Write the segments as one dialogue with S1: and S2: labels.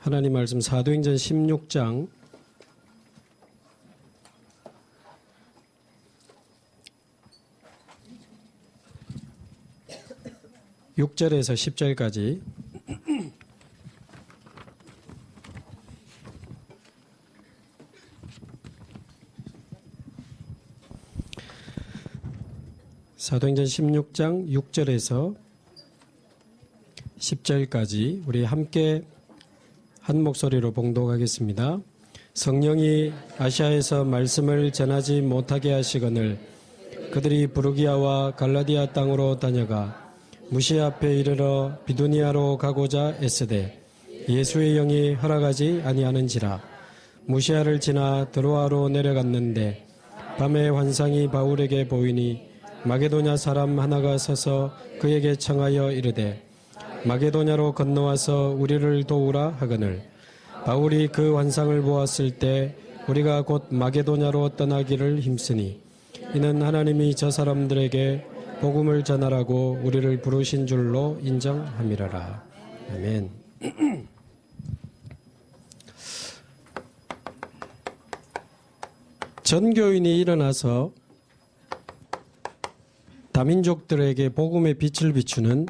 S1: 하나님 말씀 사도행전 16장 6절에서 10절까지 사도행전 16장 6절에서 10절까지 우리 함께 한 목소리로 봉독하겠습니다. 성령이 아시아에서 말씀을 전하지 못하게 하시거늘 그들이 부르기아와 갈라디아 땅으로 다녀가 무시아 앞에 이르러 비두니아로 가고자 애쓰되 예수의 영이 허락하지 아니하는지라. 무시아를 지나 드로아로 내려갔는데 밤에 환상이 바울에게 보이니 마게도냐 사람 하나가 서서 그에게 청하여 이르되 마게도냐로 건너와서 우리를 도우라 하거늘 바울이 그 환상을 보았을 때 우리가 곧 마게도냐로 떠나기를 힘쓰니 이는 하나님이 저 사람들에게 복음을 전하라고 우리를 부르신 줄로 인정함이라라. 아멘. 전교인이 일어나서 다민족들에게 복음의 빛을 비추는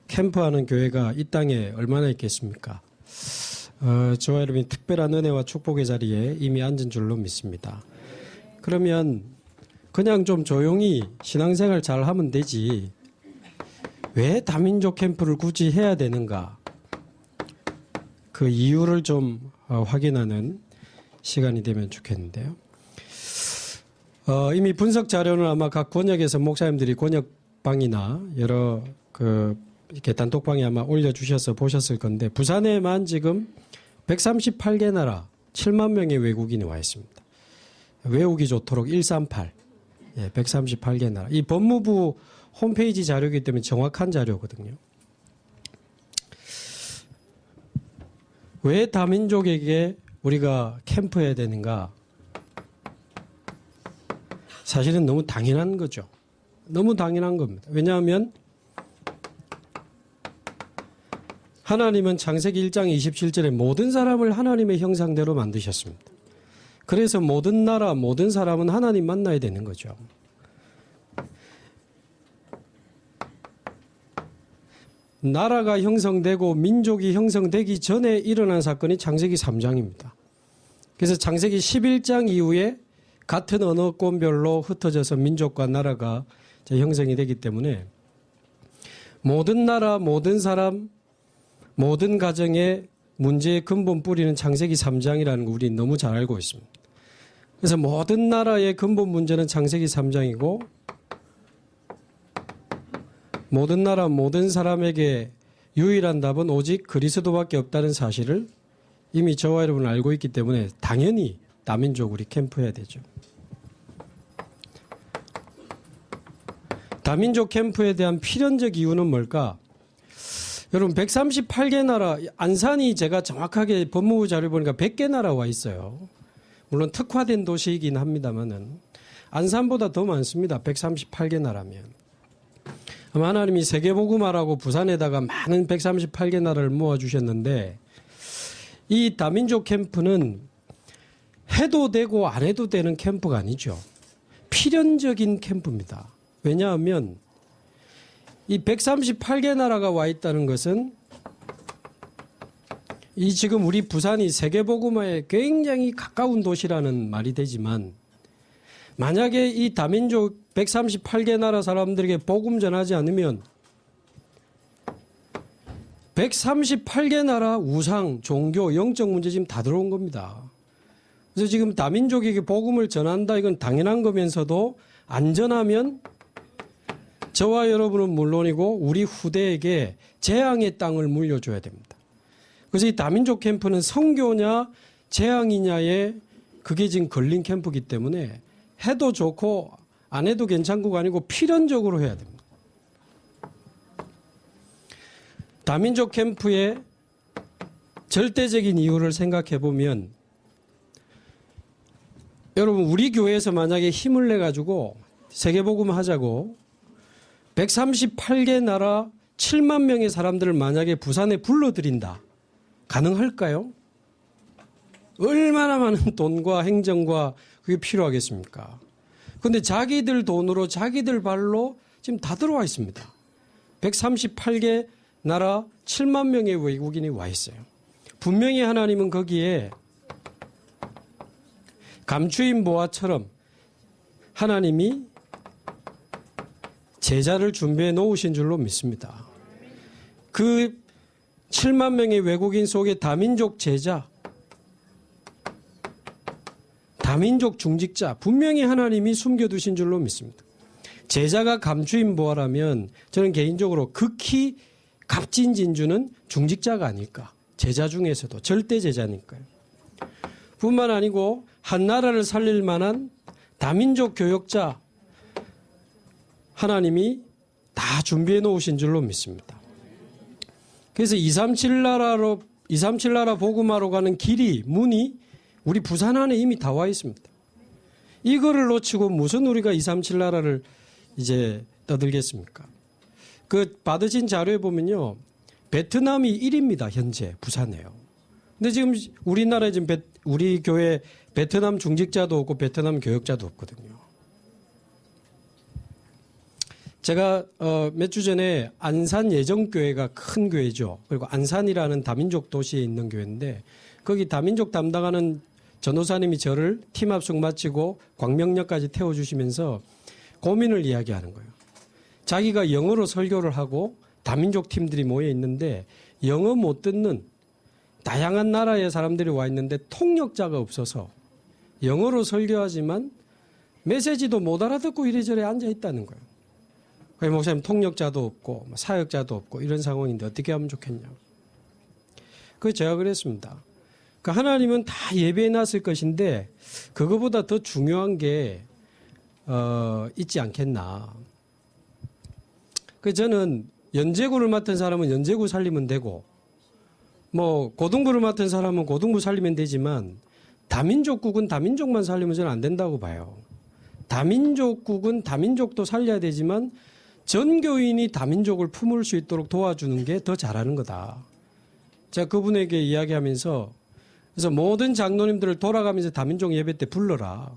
S1: 캠프하는 교회가 이 땅에 얼마나 있겠습니까? 저와 여러분이 특별한 은혜와 축복의 자리에 이미 앉은 줄로 믿습니다. 그러면 그냥 좀 조용히 신앙생활 잘 하면 되지 왜 다민족 캠프를 굳이 해야 되는가? 그 이유를 좀 확인하는 시간이 되면 좋겠는데요. 이미 분석 자료는 아마 각 권역에서 목사님들이 권역방이나 여러 이렇게 단톡방에 아마 올려주셔서 보셨을 건데 부산에만 지금 138개 나라 7만 명의 외국인이 와 있습니다. 외우기 좋도록 138, 138개 나라. 이 법무부 홈페이지 자료이기 때문에 정확한 자료거든요. 왜 다민족에게 우리가 캠프해야 되는가? 사실은 너무 당연한 거죠. 너무 당연한 겁니다. 왜냐하면 하나님은 창세기 1장 27절에 모든 사람을 하나님의 형상대로 만드셨습니다. 그래서 모든 나라, 모든 사람은 하나님 만나야 되는 거죠. 나라가 형성되고 민족이 형성되기 전에 일어난 사건이 창세기 3장입니다. 그래서 창세기 11장 이후에 같은 언어권별로 흩어져서 민족과 나라가 형성이 되기 때문에 모든 나라, 모든 사람, 모든 가정의 문제의 근본 뿌리는 창세기 3장이라는 거 우리 너무 잘 알고 있습니다. 그래서 모든 나라의 근본 문제는 창세기 3장이고 모든 나라, 모든 사람에게 유일한 답은 오직 그리스도밖에 없다는 사실을 이미 저와 여러분은 알고 있기 때문에 당연히 다민족 우리 캠프해야 되죠. 다민족 캠프에 대한 필연적 이유는 뭘까? 여러분 138개 나라, 안산이 제가 정확하게 법무부 자료 보니까 100개 나라 와 있어요. 물론 특화된 도시이긴 합니다만은 안산보다 더 많습니다. 138개 나라면. 아마 하나님이 세계복음화라고 부산에다가 많은 138개 나라를 모아주셨는데 이 다민족 캠프는 해도 되고 안 해도 되는 캠프가 아니죠. 필연적인 캠프입니다. 왜냐하면 이 138개 나라가 와 있다는 것은 이 지금 우리 부산이 세계복음화에 굉장히 가까운 도시라는 말이 되지만 만약에 이 다민족 138개 나라 사람들에게 복음 전하지 않으면 138개 나라 우상, 종교, 영적 문제 지금 다 들어온 겁니다. 그래서 지금 다민족에게 복음을 전한다 이건 당연한 거면서도 안전하면 저와 여러분은 물론이고 우리 후대에게 재앙의 땅을 물려줘야 됩니다. 그래서 이 다민족 캠프는 선교냐 재앙이냐에 그게 지금 걸린 캠프이기 때문에 해도 좋고 안 해도 괜찮고가 아니고 필연적으로 해야 됩니다. 다민족 캠프의 절대적인 이유를 생각해 보면 여러분 우리 교회에서 만약에 힘을 내가지고 세계복음 하자고 138개 나라 7만 명의 사람들을 만약에 부산에 불러들인다. 가능할까요? 얼마나 많은 돈과 행정과 그게 필요하겠습니까? 그런데 자기들 돈으로 자기들 발로 지금 다 들어와 있습니다. 138개 나라 7만 명의 외국인이 와 있어요. 분명히 하나님은 거기에 감추인 보화처럼 하나님이 제자를 준비해 놓으신 줄로 믿습니다. 그 7만 명의 외국인 속에 다민족 제자, 다민족 중직자 분명히 하나님이 숨겨두신 줄로 믿습니다. 제자가 감추인 보화라면 저는 개인적으로 극히 값진 진주는 중직자가 아닐까. 제자 중에서도 절대 제자니까요. 뿐만 아니고 한 나라를 살릴 만한 다민족 교역자 하나님이 다 준비해 놓으신 줄로 믿습니다. 그래서 237 나라 복음화로 가는 길이 문이 우리 부산 안에 이미 다 와 있습니다. 이거를 놓치고 무슨 우리가 237 나라를 이제 떠들겠습니까? 그 받으신 자료에 보면요. 베트남이 1위입니다. 현재 부산에요. 근데 지금 우리나라에 지금 우리 교회 베트남 중직자도 없고 베트남 교역자도 없거든요. 제가 몇 주 전에 안산 예정교회가 큰 교회죠. 그리고 안산이라는 다민족 도시에 있는 교회인데 거기 다민족 담당하는 전도사님이 저를 팀 합숙 마치고 광명역까지 태워주시면서 고민을 이야기하는 거예요. 자기가 영어로 설교를 하고 다민족 팀들이 모여 있는데 영어 못 듣는 다양한 나라의 사람들이 와 있는데 통역자가 없어서 영어로 설교하지만 메시지도 못 알아듣고 이래저래 앉아 있다는 거예요. 그래서 목사님 통역자도 없고 사역자도 없고 이런 상황인데 어떻게 하면 좋겠냐. 그래서 제가 그랬습니다. 그러니까 하나님은 다 예배해 놨을 것인데 그거보다 더 중요한 게 있지 않겠나. 그래서 저는 연제구를 맡은 사람은 연제구 살리면 되고 뭐 고등부를 맡은 사람은 고등부 살리면 되지만 다민족국은 다민족만 살리면 저는 안 된다고 봐요. 다민족국은 다민족도 살려야 되지만 전교인이 다민족을 품을 수 있도록 도와주는 게 더 잘하는 거다. 제가 그분에게 이야기하면서 그래서 모든 장로님들을 돌아가면서 다민족 예배 때 불러라.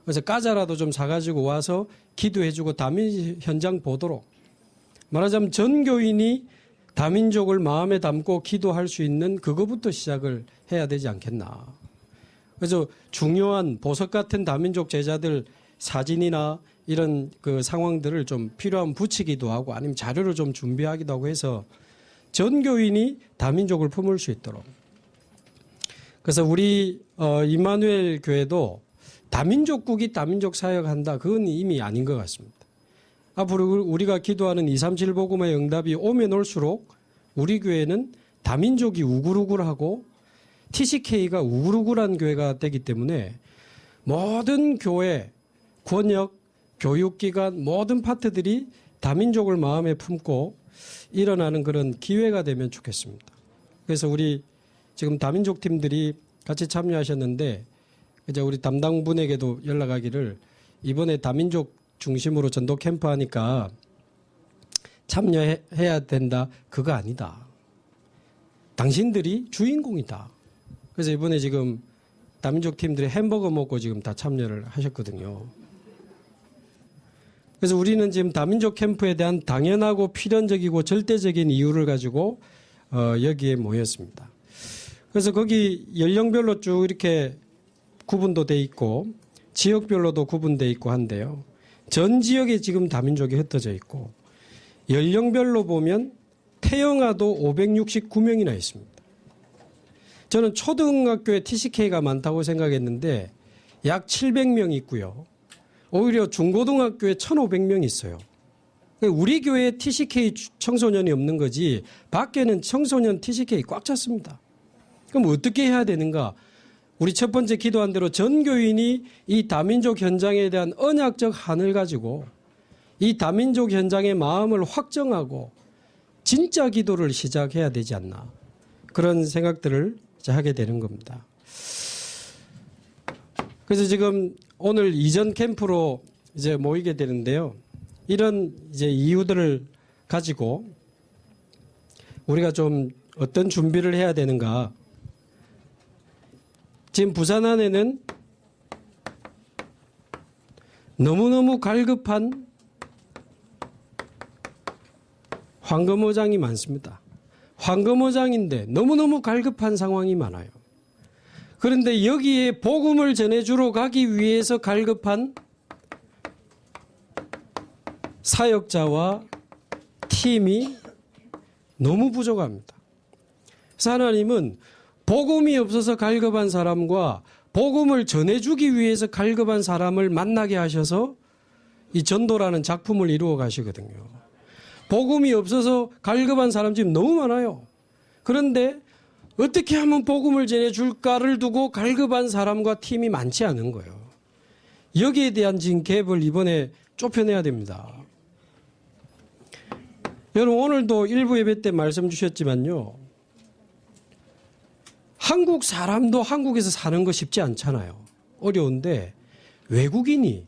S1: 그래서 과자라도 좀 사가지고 와서 기도해주고 다민 현장 보도록. 말하자면 전교인이 다민족을 마음에 담고 기도할 수 있는 그거부터 시작을 해야 되지 않겠나. 그래서 중요한 보석 같은 다민족 제자들 사진이나 이런 그 상황들을 좀 필요하면 붙이기도 하고 아니면 자료를 좀 준비하기도 하고 해서 전교인이 다민족을 품을 수 있도록. 그래서 우리 임마누엘 교회도 다민족국이 다민족 사역한다. 그건 이미 아닌 것 같습니다. 앞으로 우리가 기도하는 237 복음의 응답이 오면 올수록 우리 교회는 다민족이 우글우글하고 TCK가 우글우글한 교회가 되기 때문에 모든 교회, 권역, 교육기관 모든 파트들이 다민족을 마음에 품고 일어나는 그런 기회가 되면 좋겠습니다. 그래서 우리 지금 다민족 팀들이 같이 참여하셨는데 이제 우리 담당분에게도 연락하기를 이번에 다민족 중심으로 전도 캠프 하니까 참여해야 된다. 그거 아니다. 당신들이 주인공이다. 그래서 이번에 지금 다민족 팀들이 햄버거 먹고 지금 다 참여를 하셨거든요. 그래서 우리는 지금 다민족 캠프에 대한 당연하고 필연적이고 절대적인 이유를 가지고 여기에 모였습니다. 그래서 거기 연령별로 쭉 이렇게 구분도 돼 있고 지역별로도 구분돼 있고 한데요. 전 지역에 지금 다민족이 흩어져 있고 연령별로 보면 태영아도 569명이나 있습니다. 저는 초등학교에 TCK가 많다고 생각했는데 약 700명 있고요. 오히려 중고등학교에 1,500명 있어요. 우리 교회에 TCK 청소년이 없는 거지 밖에는 청소년 TCK 꽉 찼습니다. 그럼 어떻게 해야 되는가? 우리 첫 번째 기도한 대로 전교인이 이 다민족 현장에 대한 언약적 한을 가지고 이 다민족 현장의 마음을 확정하고 진짜 기도를 시작해야 되지 않나. 그런 생각들을 하게 되는 겁니다. 그래서 지금 오늘 이전 캠프로 이제 모이게 되는데요. 이런 이제 이유들을 가지고 우리가 좀 어떤 준비를 해야 되는가. 지금 부산 안에는 너무너무 갈급한 황금어장이 많습니다. 황금어장인데 너무너무 갈급한 상황이 많아요. 그런데 여기에 복음을 전해주러 가기 위해서 갈급한 사역자와 팀이 너무 부족합니다. 그래서 하나님은 복음이 없어서 갈급한 사람과 복음을 전해주기 위해서 갈급한 사람을 만나게 하셔서 이 전도라는 작품을 이루어 가시거든요. 복음이 없어서 갈급한 사람 지금 너무 많아요. 그런데 어떻게 하면 복음을 전해줄까를 두고 갈급한 사람과 팀이 많지 않은 거예요. 여기에 대한 지금 갭을 이번에 좁혀내야 됩니다. 여러분 오늘도 일부 예배 때 말씀 주셨지만요. 한국 사람도 한국에서 사는 거 쉽지 않잖아요. 어려운데 외국인이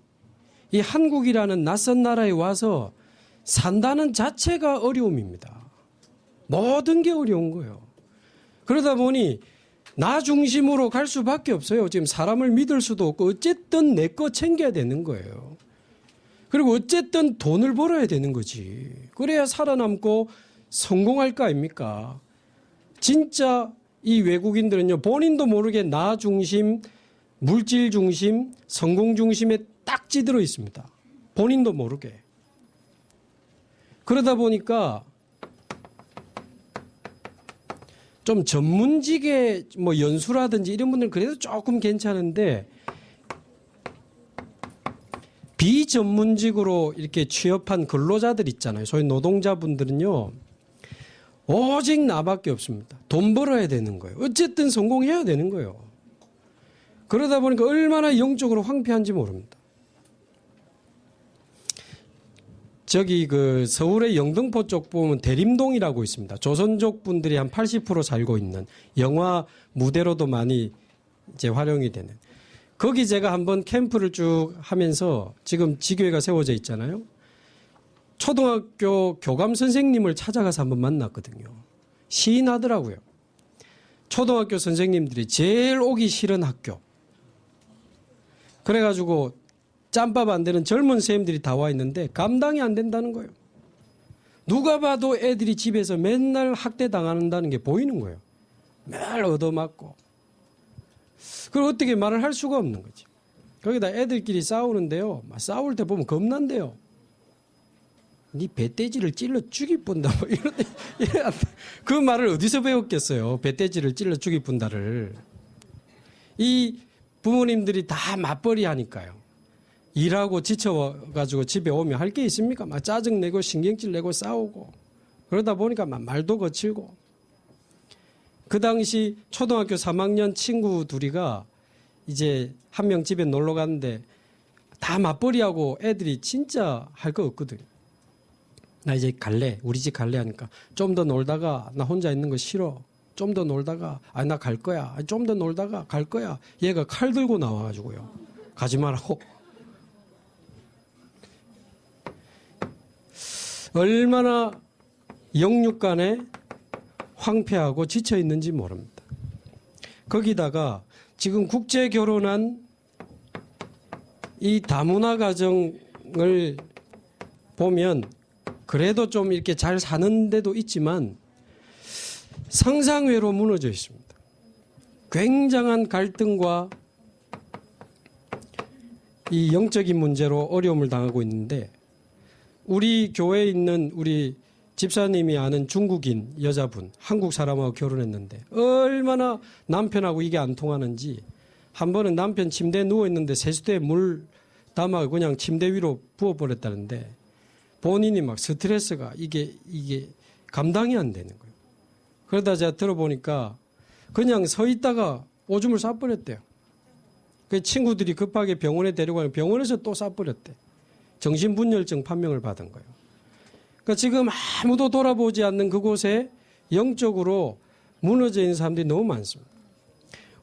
S1: 이 한국이라는 낯선 나라에 와서 산다는 자체가 어려움입니다. 모든 게 어려운 거예요. 그러다 보니 나 중심으로 갈 수밖에 없어요. 지금 사람을 믿을 수도 없고 어쨌든 내 거 챙겨야 되는 거예요. 그리고 어쨌든 돈을 벌어야 되는 거지. 그래야 살아남고 성공할 거 아닙니까? 진짜 이 외국인들은요, 본인도 모르게 나 중심, 물질 중심, 성공 중심에 딱 찌들어 있습니다. 본인도 모르게. 그러다 보니까 좀 전문직의 뭐 연수라든지 이런 분들은 그래도 조금 괜찮은데 비전문직으로 이렇게 취업한 근로자들 있잖아요. 소위 노동자분들은요. 오직 나밖에 없습니다. 돈 벌어야 되는 거예요. 어쨌든 성공해야 되는 거예요. 그러다 보니까 얼마나 영적으로 황폐한지 모릅니다. 저기 그 서울의 영등포 쪽 보면 대림동이라고 있습니다. 조선족 분들이 한 80% 살고 있는 영화 무대로도 많이 이제 활용이 되는. 거기 제가 한번 캠프를 쭉 하면서 지금 지교회가 세워져 있잖아요. 초등학교 교감 선생님을 찾아가서 한번 만났거든요. 시인하더라고요. 초등학교 선생님들이 제일 오기 싫은 학교. 그래가지고 짬밥 안 되는 젊은 선생님들이 다 와 있는데 감당이 안 된다는 거예요. 누가 봐도 애들이 집에서 맨날 학대당한다는 게 보이는 거예요. 맨날 얻어맞고. 그걸 어떻게 말을 할 수가 없는 거지. 거기다 애들끼리 싸우는데요. 싸울 때 보면 겁난대요. 네 배돼지를 찔러 죽이 뿐다. 뭐 이런데 그 말을 어디서 배웠겠어요. 배돼지를 찔러 죽이 뿐다를. 이 부모님들이 다 맞벌이 하니까요. 일하고 지쳐가지고 집에 오면 할 게 있습니까? 막 짜증내고 신경질 내고 싸우고. 그러다 보니까 막 말도 거칠고. 그 당시 초등학교 3학년 친구 둘이가 이제 한 명 집에 놀러 갔는데 다 맞벌이하고 애들이 진짜 할 거 없거든요. 나 이제 갈래. 우리 집 갈래 하니까 좀 더 놀다가 나 혼자 있는 거 싫어. 좀 더 놀다가 나 갈 거야. 좀 더 놀다가 갈 거야. 얘가 칼 들고 나와가지고요. 가지 말라고. 얼마나 영육간에 황폐하고 지쳐 있는지 모릅니다. 거기다가 지금 국제 결혼한 이 다문화 가정을 보면 그래도 좀 이렇게 잘 사는 데도 있지만 상상외로 무너져 있습니다. 굉장한 갈등과 이 영적인 문제로 어려움을 당하고 있는데 우리 교회에 있는 우리 집사님이 아는 중국인 여자분, 한국 사람하고 결혼했는데 얼마나 남편하고 이게 안 통하는지 한 번은 남편 침대에 누워있는데 세수대에 물 담아 그냥 침대 위로 부어버렸다는데 본인이 막 스트레스가 이게 감당이 안 되는 거예요. 그러다 제가 들어보니까 그냥 서 있다가 오줌을 싸버렸대요. 그 친구들이 급하게 병원에 데려가면 병원에서 또 싸버렸대. 정신분열증 판명을 받은 거예요. 그러니까 지금 아무도 돌아보지 않는 그곳에 영적으로 무너져 있는 사람들이 너무 많습니다.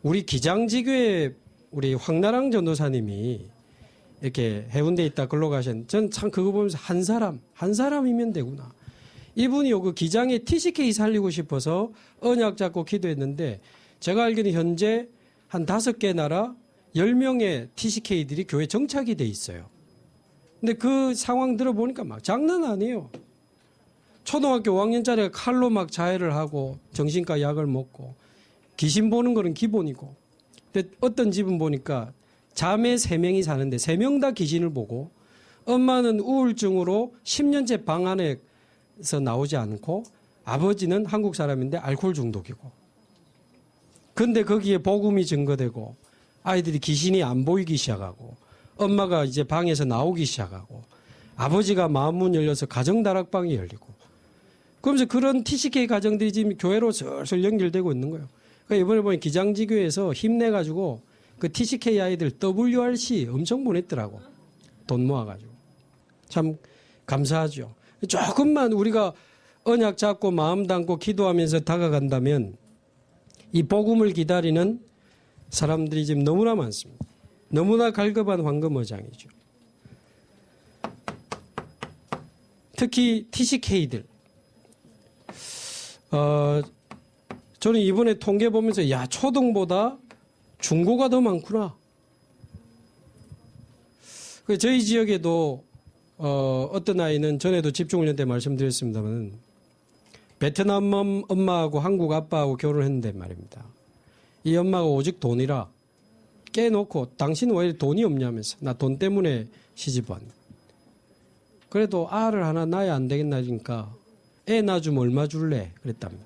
S1: 우리 기장지교회 우리 황나랑 전도사님이 이렇게 해운대에 있다 글로 가셨는데 전 참 그거 보면서 한 사람이면 되구나. 이분이 그 기장의 TCK 살리고 싶어서 언약 잡고 기도했는데 제가 알기로는 현재 한 5개 나라 10명의 TCK들이 교회 정착이 돼 있어요. 근데 그 상황 들어보니까 막 장난 아니에요. 초등학교 5학년짜리가 칼로 막 자해를 하고 정신과 약을 먹고 귀신 보는 거는 기본이고. 근데 어떤 집은 보니까 자매 3명이 사는데 3명 다 귀신을 보고 엄마는 우울증으로 10년째 방 안에서 나오지 않고 아버지는 한국 사람인데 알코올 중독이고. 근데 거기에 복음이 증거되고 아이들이 귀신이 안 보이기 시작하고 엄마가 이제 방에서 나오기 시작하고 아버지가 마음문 열려서 가정다락방이 열리고 그러면서 그런 TCK 가정들이 지금 교회로 슬슬 연결되고 있는 거예요. 그러니까 이번에 보니 기장지교에서 힘내가지고 그 TCK 아이들 WRC 엄청 보냈더라고. 돈 모아가지고. 참 감사하죠. 조금만 우리가 언약 잡고 마음 담고 기도하면서 다가간다면 이 복음을 기다리는 사람들이 지금 너무나 많습니다. 너무나 갈급한 황금어장이죠. 특히 TCK들. 저는 이번에 통계 보면서 야 초등보다 중고가 더 많구나. 저희 지역에도 어떤 아이는 전에도 집중훈련 때 말씀드렸습니다만 베트남 엄마하고 한국 아빠하고 결혼했는데 말입니다. 이 엄마가 오직 돈이라 깨놓고 당신은 왜 돈이 없냐면서 나 돈 때문에 시집 왔네. 그래도 알을 하나 낳아야 안 되겠나 하니까 애 낳아주면 얼마 줄래? 그랬답니다.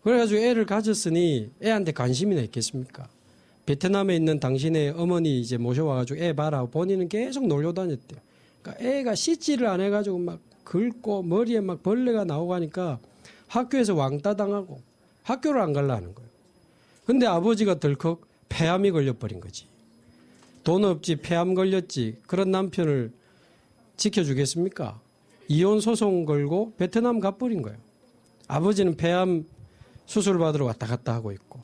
S1: 그래가지고 애를 가졌으니 애한테 관심이나 있겠습니까? 베트남에 있는 당신의 어머니 이제 모셔와가지고 애 봐라. 본인은 계속 놀려 다녔대요. 그러니까 애가 씻지를 안 해가지고 막 긁고 머리에 막 벌레가 나오고 하니까 학교에서 왕따 당하고 학교를 안 갈라 하는 거예요. 근데 아버지가 덜컥 폐암이 걸려버린 거지. 돈 없지 폐암 걸렸지. 그런 남편을 지켜주겠습니까? 이혼 소송 걸고 베트남 가버린 거예요. 아버지는 폐암 수술 받으러 왔다 갔다 하고 있고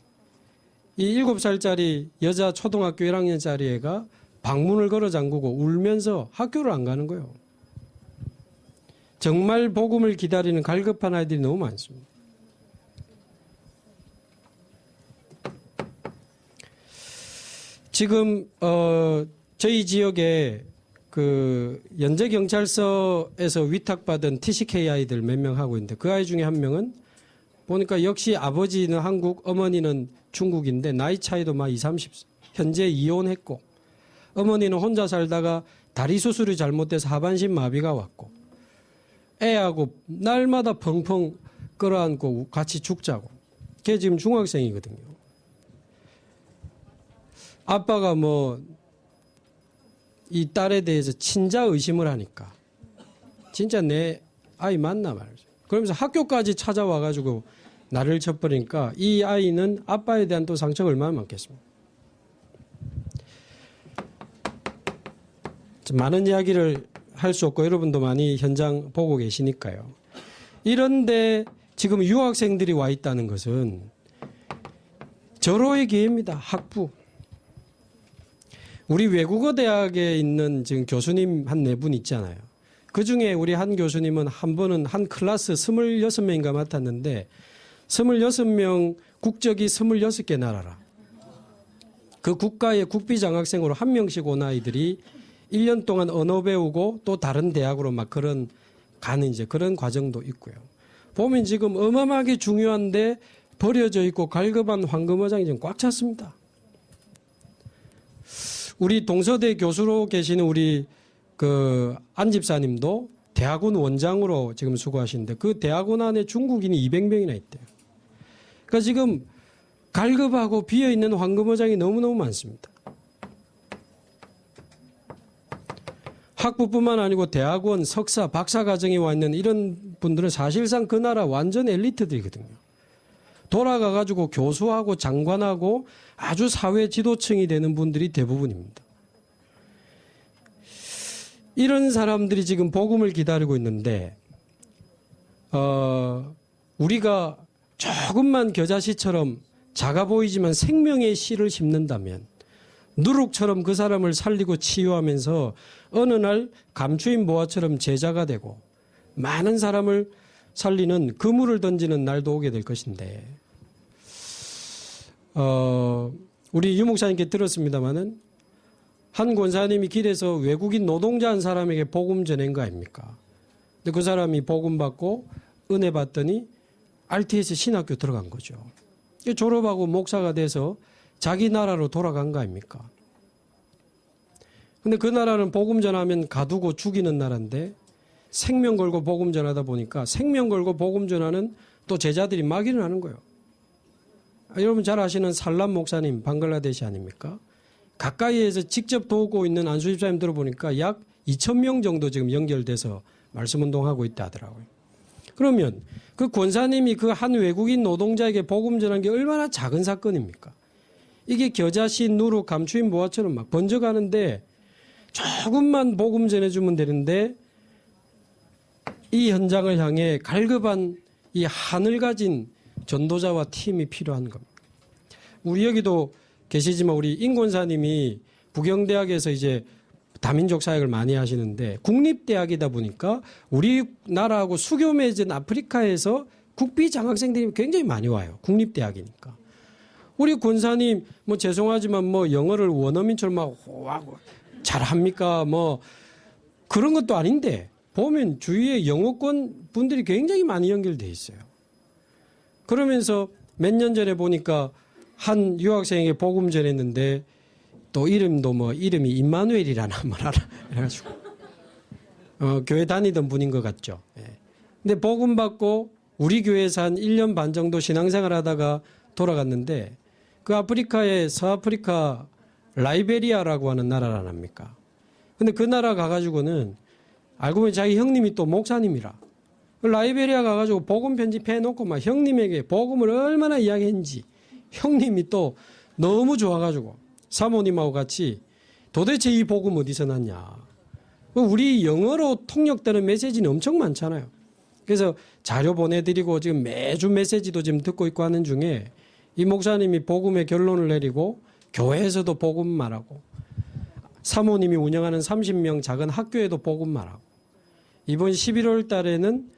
S1: 이 7살짜리 여자 초등학교 1학년짜리 애가 방문을 걸어 잠그고 울면서 학교를 안 가는 거예요. 정말 복음을 기다리는 갈급한 아이들이 너무 많습니다. 지금 저희 지역에 그 연제경찰서에서 위탁받은 TCK 아이들 몇 명 하고 있는데 그 아이 중에 한 명은 보니까 역시 아버지는 한국, 어머니는 중국인데 나이 차이도 막 20, 30, 현재 이혼했고 어머니는 혼자 살다가 다리 수술이 잘못돼서 하반신 마비가 왔고 애하고 날마다 펑펑 끌어안고 같이 죽자고. 걔 지금 중학생이거든요. 아빠가 뭐 이 딸에 대해서 친자 의심을 하니까 진짜 내 아이 맞나 말이죠. 그러면서 학교까지 찾아와가지고 나를 쳐버리니까 이 아이는 아빠에 대한 또 상처가 얼마나 많겠습니까? 많은 이야기를 할 수 없고 여러분도 많이 현장 보고 계시니까요. 이런데 지금 유학생들이 와 있다는 것은 절호의 기회입니다. 학부. 우리 외국어 대학에 있는 지금 교수님 한 4분 있잖아요. 그중에 우리 한 교수님은 한 번은 한 클래스 26명인가 맡았는데 26명 국적이 26개 나라라. 그 국가의 국비장학생으로 한 명씩 온 아이들이 1년 동안 언어 배우고 또 다른 대학으로 막 그런 가는 이제 그런 과정도 있고요. 보면 지금 어마어마하게 중요한데 버려져 있고 갈급한 황금어장이 지금 꽉 찼습니다. 우리 동서대 교수로 계시는 우리 그 안 집사님도 대학원 원장으로 지금 수고하시는데 그 대학원 안에 중국인이 200명이나 있대요. 그러니까 지금 갈급하고 비어있는 황금어장이 너무너무 많습니다. 학부뿐만 아니고 대학원, 석사, 박사 과정에 와 있는 이런 분들은 사실상 그 나라 완전 엘리트들이거든요. 돌아가가지고 교수하고 장관하고 아주 사회 지도층이 되는 분들이 대부분입니다. 이런 사람들이 지금 복음을 기다리고 있는데 우리가 조금만 겨자씨처럼 작아 보이지만 생명의 씨를 심는다면 누룩처럼 그 사람을 살리고 치유하면서 어느 날 감추인 보화처럼 제자가 되고 많은 사람을 살리는 그물을 던지는 날도 오게 될 것인데 우리 유 목사님께 들었습니다마는 한 권사님이 길에서 외국인 노동자 한 사람에게 복음 전한 거 아닙니까? 근데 그 사람이 복음 받고 은혜 받더니 RTS 신학교 들어간 거죠. 졸업하고 목사가 돼서 자기 나라로 돌아간 거 아닙니까? 근데 그 나라는 복음 전하면 가두고 죽이는 나라인데 생명 걸고 복음 전하다 보니까 생명 걸고 복음 전하는 또 제자들이 막 일어나는 거예요. 여러분 잘 아시는 살람 목사님 방글라데시 아닙니까? 가까이에서 직접 도우고 있는 안수 집사님 들어보니까 약 2,000명 정도 지금 연결돼서 말씀운동하고 있다 하더라고요. 그러면 그 권사님이 그 한 외국인 노동자에게 복음 전한 게 얼마나 작은 사건입니까? 이게 겨자씨, 누룩, 감추인 모화처럼 막 번져가는데 조금만 복음 전해주면 되는데 이 현장을 향해 갈급한 이 한을 가진 전도자와 팀이 필요한 겁니다. 우리 여기도 계시지만 우리 임 권사님이 부경대학에서 이제 다민족 사역을 많이 하시는데 국립대학이다 보니까 우리나라하고 수교 맺은 아프리카에서 국비 장학생들이 굉장히 많이 와요. 국립대학이니까. 우리 권사님 뭐 죄송하지만 뭐 영어를 원어민처럼 막 잘합니까? 뭐 그런 것도 아닌데 보면 주위에 영어권 분들이 굉장히 많이 연결돼 있어요. 그러면서 몇 년 전에 보니까 한 유학생에게 복음 전했는데 또 이름도 뭐 이름이 임마누엘이라나 뭐라 그래가지고 교회 다니던 분인 것 같죠. 예. 근데 복음 받고 우리 교회에서 한 1년 반 정도 신앙생활 하다가 돌아갔는데 그 아프리카의 서아프리카 라이베리아라고 하는 나라란 합니까? 근데 그 나라 가가지고는 알고 보니 자기 형님이 또 목사님이라 라이베리아 가가지고 복음 편집해놓고 막 형님에게 복음을 얼마나 이야기했는지 형님이 또 너무 좋아가지고 사모님하고 같이 도대체 이 복음 어디서 났냐. 우리 영어로 통역되는 메시지는 엄청 많잖아요. 그래서 자료 보내드리고 지금 매주 메시지도 지금 듣고 있고 하는 중에 이 목사님이 복음의 결론을 내리고 교회에서도 복음 말하고 사모님이 운영하는 30명 작은 학교에도 복음 말하고 이번 11월 달에는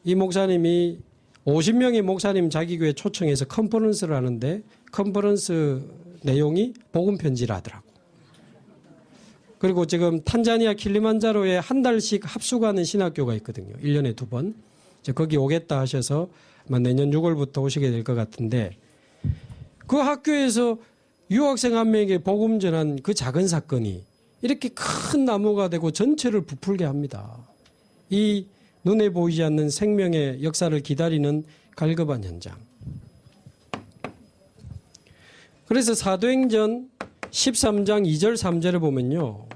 S1: 이 목사님이 50명의 목사님 자기 교회 초청해서 컨퍼런스를 하는데 컨퍼런스 내용이 복음 편지라더라고. 그리고 지금 탄자니아 킬리만자로에 한 달씩 합숙하는 신학교가 있거든요. 1년에 2번. 이제 거기 오겠다 하셔서 아마 내년 6월부터 오시게 될 것 같은데 그 학교에서 유학생 한 명에게 복음 전한 그 작은 사건이 이렇게 큰 나무가 되고 전체를 부풀게 합니다. 이 눈에 보이지 않는 생명의 역사를 기다리는 갈급한 현장. 그래서 사도행전 13장 2절 3절을 보면요.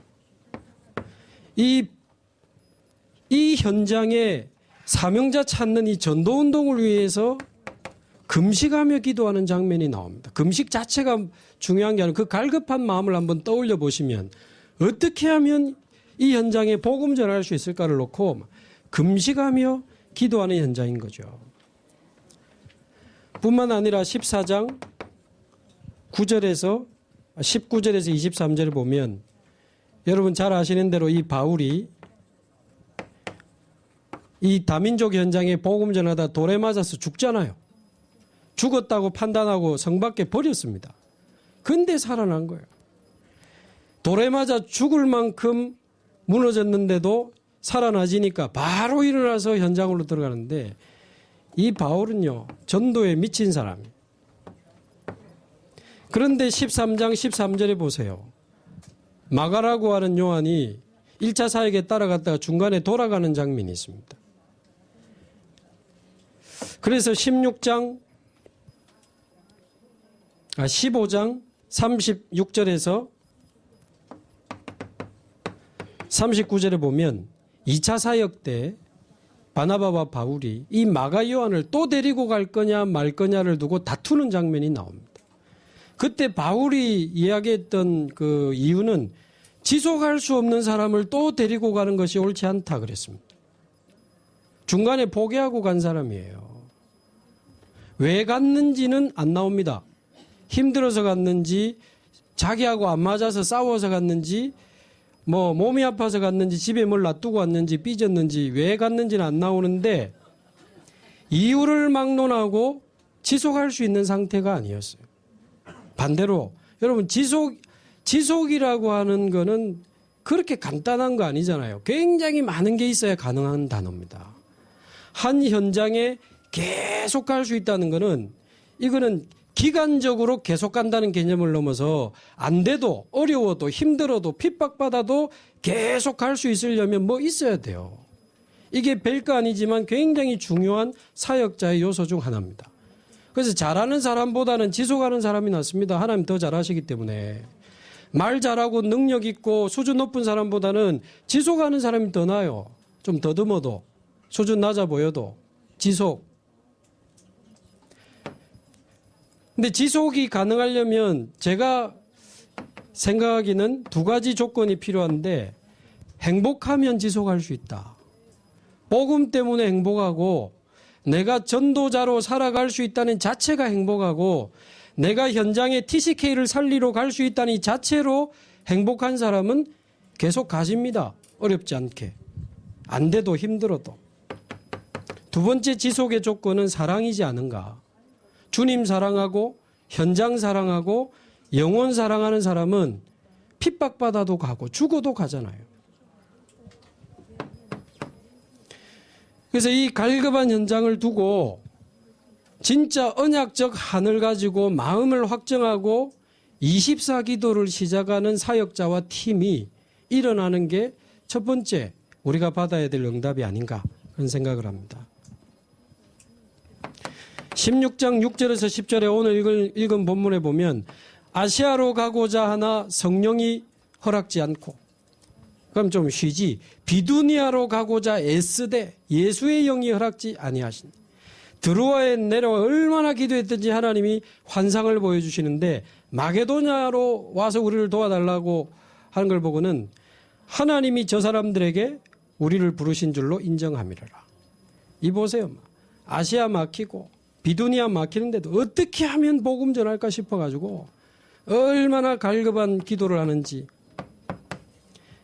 S1: 이 현장에 사명자 찾는 이 전도운동을 위해서 금식하며 기도하는 장면이 나옵니다. 금식 자체가 중요한 게 아니라 그 갈급한 마음을 한번 떠올려 보시면 어떻게 하면 이 현장에 복음 전할 수 있을까를 놓고 금식하며 기도하는 현장인 거죠. 뿐만 아니라 14장 19절에서 23절을 보면 여러분 잘 아시는 대로 이 바울이 이 다민족 현장에 복음 전하다 돌에 맞아서 죽잖아요. 죽었다고 판단하고 성 밖에 버렸습니다. 근데 살아난 거예요. 돌에 맞아 죽을 만큼 무너졌는데도 살아나지니까 바로 일어나서 현장으로 들어가는데 이 바울은요 전도에 미친 사람이에요. 그런데 13장 13절에 보세요. 마가라고 하는 요한이 1차 사역에 따라갔다가 중간에 돌아가는 장면이 있습니다. 그래서 15장 36절에서 39절에 보면 2차 사역 때 바나바와 바울이 이 마가 요한을 또 데리고 갈 거냐 말 거냐를 두고 다투는 장면이 나옵니다. 그때 바울이 이야기했던 그 이유는 지속할 수 없는 사람을 또 데리고 가는 것이 옳지 않다 그랬습니다. 중간에 포기하고 간 사람이에요. 왜 갔는지는 안 나옵니다. 힘들어서 갔는지 자기하고 안 맞아서 싸워서 갔는지 뭐 몸이 아파서 갔는지 집에 뭘 놔두고 왔는지 삐졌는지 왜 갔는지는 안 나오는데 이유를 막론하고 지속할 수 있는 상태가 아니었어요. 반대로 여러분 지속이라고 하는 거는 그렇게 간단한 거 아니잖아요. 굉장히 많은 게 있어야 가능한 단어입니다. 한 현장에 계속 갈 수 있다는 거는 이거는 기간적으로 계속 간다는 개념을 넘어서 안 돼도 어려워도 힘들어도 핍박받아도 계속 갈 수 있으려면 뭐 있어야 돼요. 이게 별거 아니지만 굉장히 중요한 사역자의 요소 중 하나입니다. 그래서 잘하는 사람보다는 지속하는 사람이 낫습니다. 하나님 더 잘하시기 때문에. 말 잘하고 능력 있고 수준 높은 사람보다는 지속하는 사람이 더 나아요. 좀 더듬어도 수준 낮아 보여도 지속. 근데 지속이 가능하려면 제가 생각하기는 두 가지 조건이 필요한데 행복하면 지속할 수 있다. 복음 때문에 행복하고 내가 전도자로 살아갈 수 있다는 자체가 행복하고 내가 현장에 TCK를 살리러 갈 수 있다는 자체로 행복한 사람은 계속 가십니다. 어렵지 않게. 안 돼도 힘들어도. 두 번째 지속의 조건은 사랑이지 않은가. 주님 사랑하고 현장 사랑하고 영혼 사랑하는 사람은 핍박받아도 가고 죽어도 가잖아요. 그래서 이 갈급한 현장을 두고 진짜 언약적 한을 가지고 마음을 확정하고 24기도를 시작하는 사역자와 팀이 일어나는 게 첫 번째 우리가 받아야 될 응답이 아닌가 그런 생각을 합니다. 16장 6절에서 10절에 오늘 읽은 본문에 보면 아시아로 가고자 하나 성령이 허락지 않고 그럼 좀 쉬지 비두니아로 가고자 애쓰되 예수의 영이 허락지 아니하시니 드로아에 내려와 얼마나 기도했든지 하나님이 환상을 보여주시는데 마게도냐로 와서 우리를 도와달라고 하는 걸 보고는 하나님이 저 사람들에게 우리를 부르신 줄로 인정함이라. 이 보세요. 아시아 막히고 비두니아 막히는데도 어떻게 하면 복음 전할까 싶어가지고 얼마나 갈급한 기도를 하는지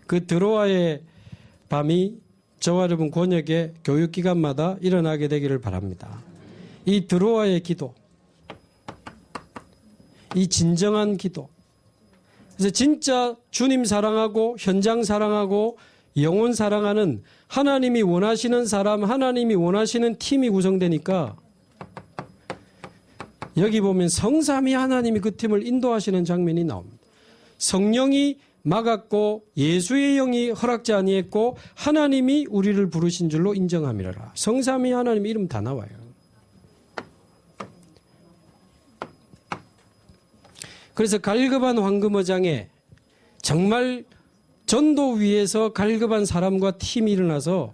S1: 그 드로아의 밤이 저와 여러분 권역의 교육기관마다 일어나게 되기를 바랍니다. 이 드로아의 기도, 이 진정한 기도. 그래서 진짜 주님 사랑하고 현장 사랑하고 영혼 사랑하는 하나님이 원하시는 사람, 하나님이 원하시는 팀이 구성되니까 여기 보면 성삼위 하나님이 그 팀을 인도하시는 장면이 나옵니다. 성령이 막았고 예수의 영이 허락지 아니했고 하나님이 우리를 부르신 줄로 인정함이라. 성삼위 하나님 이름 다 나와요. 그래서 갈급한 황금어장에 정말 전도 위에서 갈급한 사람과 팀이 일어나서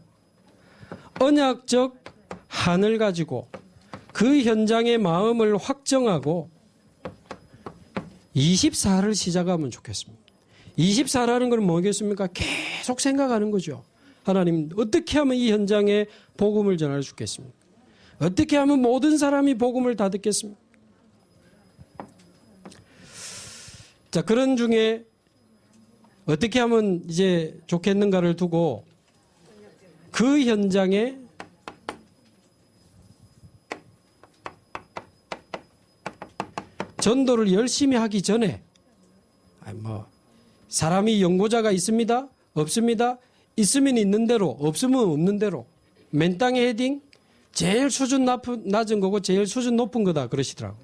S1: 언약적 한을 가지고 그 현장의 마음을 확정하고 24를 시작하면 좋겠습니다. 24라는 건 뭐겠습니까? 계속 생각하는 거죠. 하나님 어떻게 하면 이 현장에 복음을 전할 수 있겠습니까? 어떻게 하면 모든 사람이 복음을 다 듣겠습니까? 자, 그런 중에 어떻게 하면 이제 좋겠는가를 두고 그 현장에 전도를 열심히 하기 전에 사람이 연고자가 있습니다? 없습니다? 있으면 있는 대로 없으면 없는 대로 맨 땅에 헤딩 제일 수준 낮은 거고 제일 수준 높은 거다 그러시더라고요.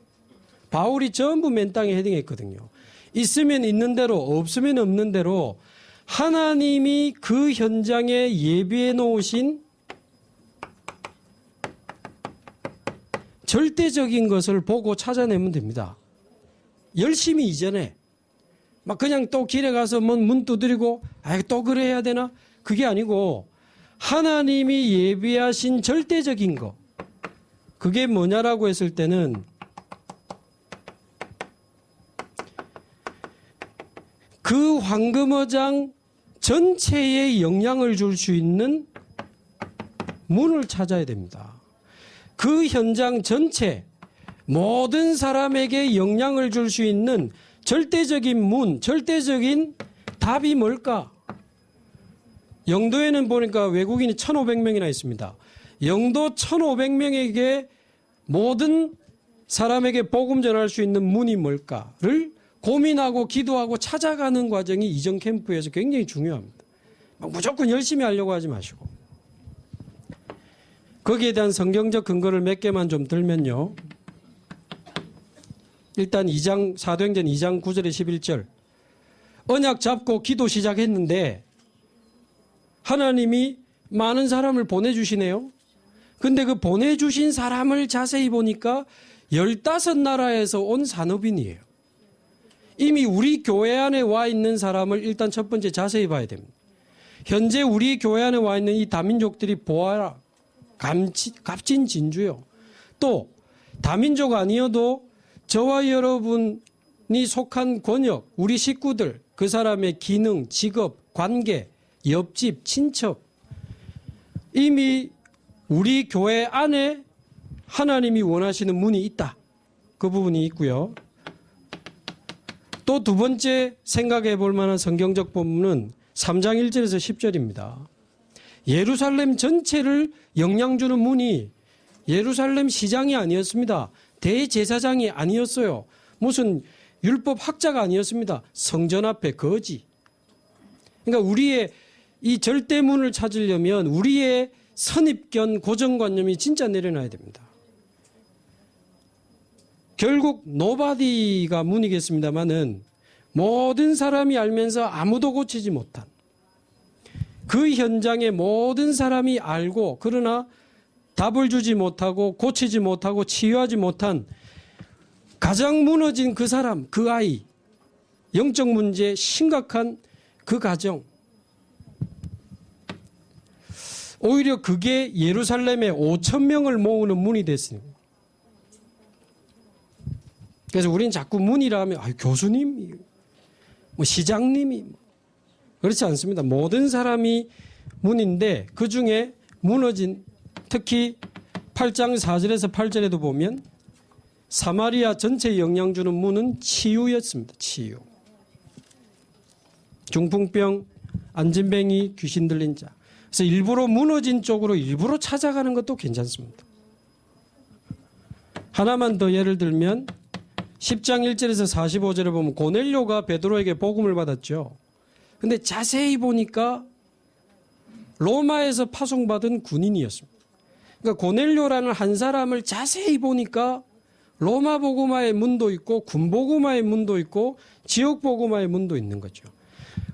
S1: 바울이 전부 맨 땅에 헤딩했거든요. 있으면 있는 대로 없으면 없는 대로 하나님이 그 현장에 예비해 놓으신 절대적인 것을 보고 찾아내면 됩니다. 열심히 이전에 막 그냥 또 길에 가서 문 두드리고 또 그래 해야 되나? 그게 아니고 하나님이 예비하신 절대적인 거 그게 뭐냐라고 했을 때는 그 황금어장 전체에 영향을 줄 수 있는 문을 찾아야 됩니다. 그 현장 전체 모든 사람에게 영향을 줄 수 있는 절대적인 문, 절대적인 답이 뭘까? 영도에는 보니까 외국인이 1,500명이나 있습니다. 영도 1,500명에게 모든 사람에게 복음 전할 수 있는 문이 뭘까를 고민하고 기도하고 찾아가는 과정이 이전 캠프에서 굉장히 중요합니다. 무조건 열심히 하려고 하지 마시고. 거기에 대한 성경적 근거를 몇 개만 좀 들면요. 일단 사도행전 2장 9절에 11절. 언약 잡고 기도 시작했는데 하나님이 많은 사람을 보내주시네요. 근데 그 보내주신 사람을 자세히 보니까 15나라에서 온 산업인이에요. 이미 우리 교회 안에 와 있는 사람을 일단 첫 번째 자세히 봐야 됩니다. 현재 우리 교회 안에 와 있는 이 다민족들이 보아라. 값진 진주요. 또 다민족 아니어도 저와 여러분이 속한 권역, 우리 식구들, 그 사람의 기능, 직업, 관계, 옆집, 친척 이미 우리 교회 안에 하나님이 원하시는 문이 있다. 그 부분이 있고요. 또 두 번째 생각해 볼 만한 성경적 본문은 3장 1절에서 10절입니다. 예루살렘 전체를 영향 주는 문이 예루살렘 시장이 아니었습니다. 대제사장이 아니었어요. 무슨 율법 학자가 아니었습니다. 성전 앞에 거지. 그러니까 우리의 이 절대문을 찾으려면 우리의 선입견, 고정관념이 진짜 내려놔야 됩니다. 결국 노바디가 문이겠습니다만은 모든 사람이 알면서 아무도 고치지 못한 그 현장에 모든 사람이 알고 그러나 답을 주지 못하고 고치지 못하고 치유하지 못한 가장 무너진 그 사람, 그 아이, 영적 문제 심각한 그 가정. 오히려 그게 예루살렘에 5,000명을 모으는 문이 됐습니다. 그래서 우리는 자꾸 문이라 하면 교수님, 시장님이 그렇지 않습니다. 모든 사람이 문인데 그중에 무너진 특히 8장 4절에서 8절에도 보면 사마리아 전체에 영향 주는 문은 치유였습니다. 치유. 중풍병, 안진뱅이, 귀신 들린 자. 그래서 일부러 무너진 쪽으로 일부러 찾아가는 것도 괜찮습니다. 하나만 더 예를 들면 10장 1절에서 45절에 보면 고넬료가 베드로에게 복음을 받았죠. 근데 자세히 보니까 로마에서 파송받은 군인이었습니다. 그러니까 고넬료라는 한 사람을 자세히 보니까 로마 복음화의 문도 있고 군 복음화의 문도 있고 지역 복음화의 문도 있는 거죠.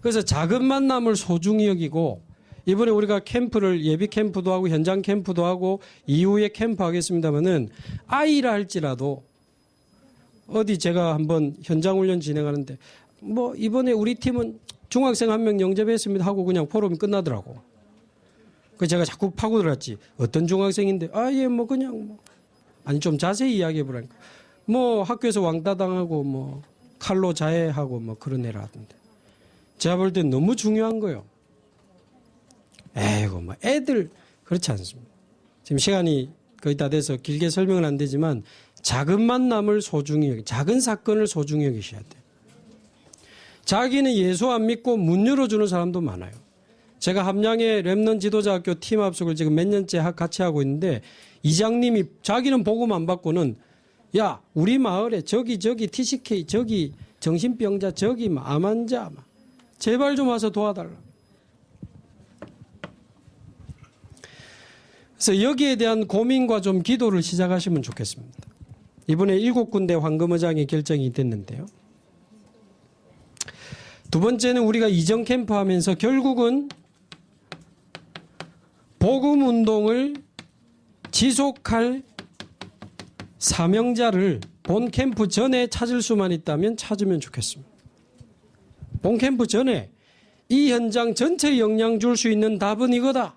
S1: 그래서 작은 만남을 소중히 여기고 이번에 우리가 캠프를 예비 캠프도 하고 현장 캠프도 하고 이후에 캠프 하겠습니다만은 아이라 할지라도 어디 제가 한번 현장 훈련 진행하는데 이번에 우리 팀은 중학생 1명 영접했습니다 하고 그냥 포럼이 끝나더라고. 그래서 제가 자꾸 파고들었지. 어떤 중학생인데 그냥 아니 좀 자세히 이야기해 보라니까. 학교에서 왕따 당하고 칼로 자해하고 그런 애라 하던데. 제가 볼 땐 너무 중요한 거예요. 애들 그렇지 않습니다. 지금 시간이 거의 다 돼서 길게 설명은 안 되지만 작은 만남을 소중히 작은 사건을 소중히 여기셔야 돼요. 자기는 예수 안 믿고 문 열어주는 사람도 많아요. 제가 함양의 렘넌트 지도자학교 팀 합숙을 지금 몇 년째 같이 하고 있는데 이장님이 자기는 복음 안 받고는 야 우리 마을에 저기 TCK 저기 정신병자 저기 암 환자 제발 좀 와서 도와달라. 그래서 여기에 대한 고민과 좀 기도를 시작하시면 좋겠습니다. 이번에 7군데 황금의장이 결정이 됐는데요. 두 번째는 우리가 이전 캠프 하면서 결국은 복음 운동을 지속할 사명자를 본 캠프 전에 찾을 수만 있다면 찾으면 좋겠습니다. 본 캠프 전에 이 현장 전체에 영향 줄 수 있는 답은 이거다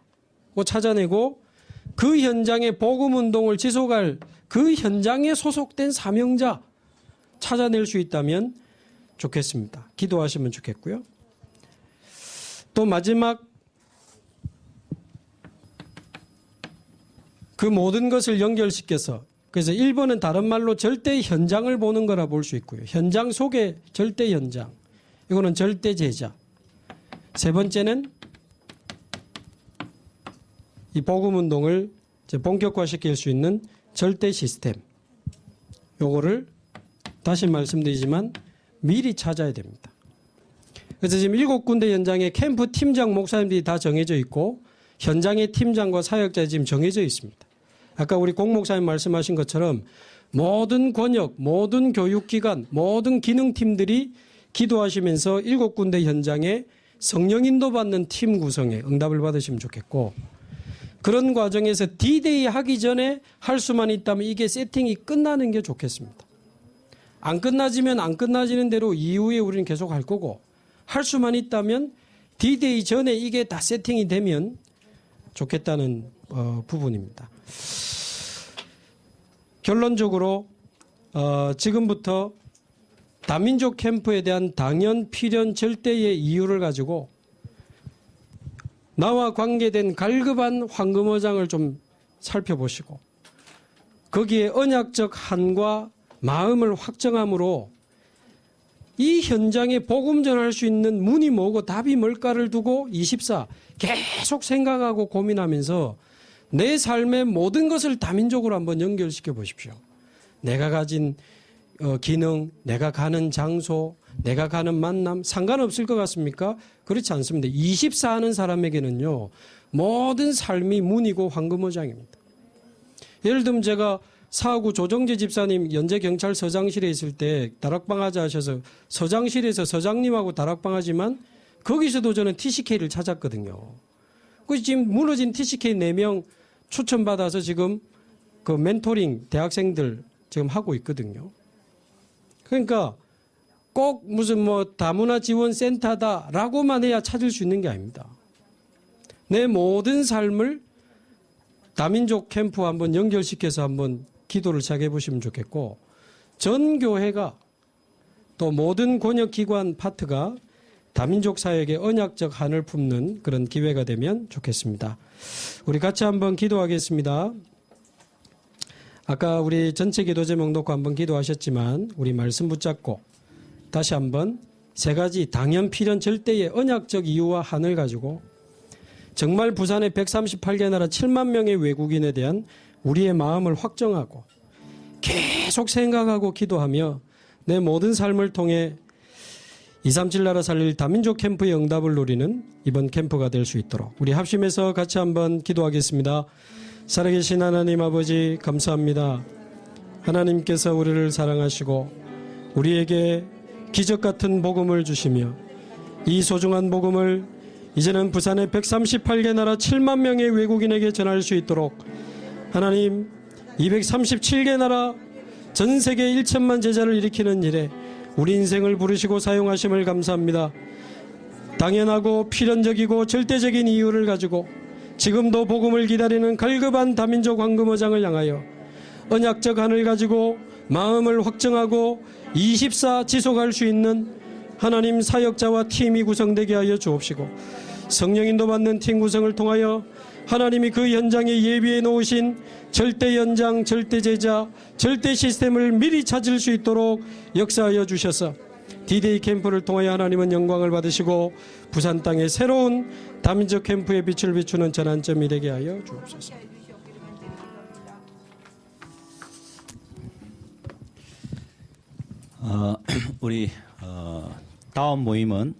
S1: 고 찾아내고 그 현장에 복음 운동을 지속할 그 현장에 소속된 사명자 찾아낼 수 있다면 좋겠습니다. 기도하시면 좋겠고요. 또 마지막 그 모든 것을 연결시켜서 그래서 1번은 다른 말로 절대 현장을 보는 거라 볼 수 있고요. 현장 속의 절대 현장. 이거는 절대 제자. 세 번째는 이 복음 운동을 본격화시킬 수 있는 절대 시스템. 요거를 다시 말씀드리지만 미리 찾아야 됩니다. 그래서 지금 7군데 현장에 캠프 팀장 목사님들이 다 정해져 있고 현장의 팀장과 사역자 지금 정해져 있습니다. 아까 우리 공 목사님 말씀하신 것처럼 모든 권역, 모든 교육기관, 모든 기능팀들이 기도하시면서 7군데 현장에 성령 인도받는 팀 구성에 응답을 받으시면 좋겠고, 그런 과정에서 D-Day 하기 전에 할 수만 있다면 이게 세팅이 끝나는 게 좋겠습니다. 안 끝나지면 안 끝나지는 대로 이후에 우리는 계속 할 거고, 할 수만 있다면 D-Day 전에 이게 다 세팅이 되면 좋겠다는 부분입니다. 결론적으로 지금부터 다민족 캠프에 대한 당연, 필연, 절대의 이유를 가지고 나와 관계된 갈급한 황금어장을 좀 살펴보시고 거기에 언약적 한과 마음을 확정함으로 이 현장에 복음 전할 수 있는 문이 뭐고 답이 뭘까를 두고 24 계속 생각하고 고민하면서 내 삶의 모든 것을 다민족으로 한번 연결시켜 보십시오. 내가 가진 기능, 내가 가는 장소, 내가 가는 만남 상관없을 것 같습니까? 그렇지 않습니다. 24 하는 사람에게는요, 모든 삶이 문이고 황금어장입니다. 예를 들면 제가 사하구 조정재 집사님 연제경찰서장실에 있을 때 다락방 하자 하셔서 서장실에서 서장님하고 다락방 하지만 거기서도 저는 TCK를 찾았거든요. 그래서 지금 무너진 TCK 4명 추천받아서 지금 그 멘토링 대학생들 지금 하고 있거든요. 그러니까 꼭 무슨 뭐 다문화 지원 센터다라고만 해야 찾을 수 있는 게 아닙니다. 내 모든 삶을 다민족 캠프와 한번 연결시켜서 한번 기도를 시작해 보시면 좋겠고, 전 교회가 또 모든 권역기관 파트가 다민족 사역의 언약적 한을 품는 그런 기회가 되면 좋겠습니다. 우리 같이 한번 기도하겠습니다. 아까 우리 전체 기도 제목 놓고 한번 기도하셨지만 우리 말씀 붙잡고 다시 한번 세 가지 당연, 필연, 절대의 언약적 이유와 한을 가지고 정말 부산의 138개 나라 7만 명의 외국인에 대한 우리의 마음을 확정하고 계속 생각하고 기도하며 내 모든 삶을 통해 237 나라 살릴 다민족 캠프의 응답을 누리는 이번 캠프가 될 수 있도록 우리 합심해서 같이 한번 기도하겠습니다. 살아계신 하나님 아버지 감사합니다. 하나님께서 우리를 사랑하시고 우리에게 기적 같은 복음을 주시며 이 소중한 복음을 이제는 부산의 138개 나라 7만 명의 외국인에게 전할 수 있도록 하나님 237개 나라 전 세계 1천만 제자를 일으키는 일에 우리 인생을 부르시고 사용하심을 감사합니다. 당연하고 필연적이고 절대적인 이유를 가지고 지금도 복음을 기다리는 갈급한 다민족 황금어장을 향하여 언약적 한을 가지고 마음을 확정하고 24 지속할 수 있는 하나님 사역자와 팀이 구성되게 하여 주옵시고 성령 인도받는 팀 구성을 통하여 하나님이 그 현장에 예비해 놓으신 절대 연장, 절대 제자, 절대 시스템을 미리 찾을 수 있도록 역사하여 주셔서 D-Day 캠프를 통하여 하나님은 영광을 받으시고 부산 땅에 새로운 다민족 캠프의 빛을 비추는 전환점이 되게 하여 주옵소서.
S2: 우리 다음 모임은